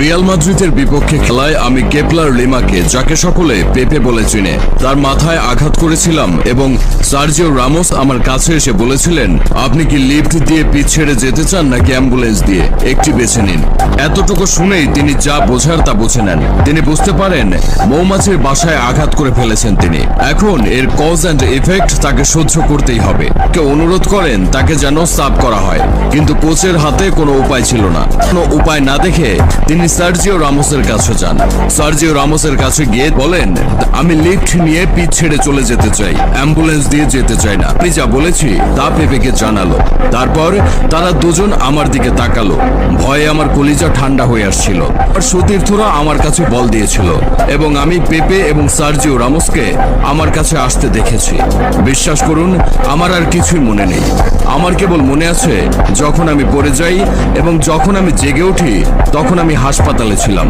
Real মাদ্রিদের বিপক্ষে খেলায় আমি কেপলার লিমাকে, যাকে সকলে পেপে বলে চিনে, তার মাথায় আঘাত করেছিলাম এবং সার্জিও রামোস আমার কাছে এসে বলেছিলেন, আপনি কি লিফট দিয়ে পিচ ছেড়ে যেতে চান নাকি অ্যাম্বুলেন্স দিয়ে, একটি বেছে নিন। এতটুকু শুনেই তিনি যা বোঝার তা বুঝে নেন। তিনি বুঝতে পারেন মৌমাছির বাসায় আঘাত করে ফেলেছেন তিনি। এখন এর কজ অ্যান্ড ইফেক্ট তাকে সহ্য করতেই হবে। কে অনুরোধ করেন তাকে যেন সাব করা হয়, কিন্তু কোচের হাতে কোনো উপায় ছিল না। কোনো উপায় না দেখে তিনি সার্জিও রামোসের কাছে যান। সার্জিও রামোসের কাছে গিয়ে বলেন, আমি লিফট নিয়ে পিচ ছেড়ে চলে যেতে চাই, অ্যাম্বুলেন্স দিয়ে যেতে চাই না। আমি যা বলেছি তা পেপেকে জানালো। তারপর তারা দুজন আমার দিকে তাকালো। ভয়ে আমার কলিজা ঠান্ডা হয়ে আসছিল। আর সতীর্থরা আমার কাছে বল দিয়েছিল এবং আমি পেপে এবং সার্জিও রামোসকে আমার কাছে আসতে দেখেছি। বিশ্বাস করুন, আমার আর কিছুই মনে নেই। আমার কেবল মনে আছে যখন আমি পড়ে যাই এবং যখন আমি জেগে উঠি তখন আমি হাসপাতালে ছিলাম।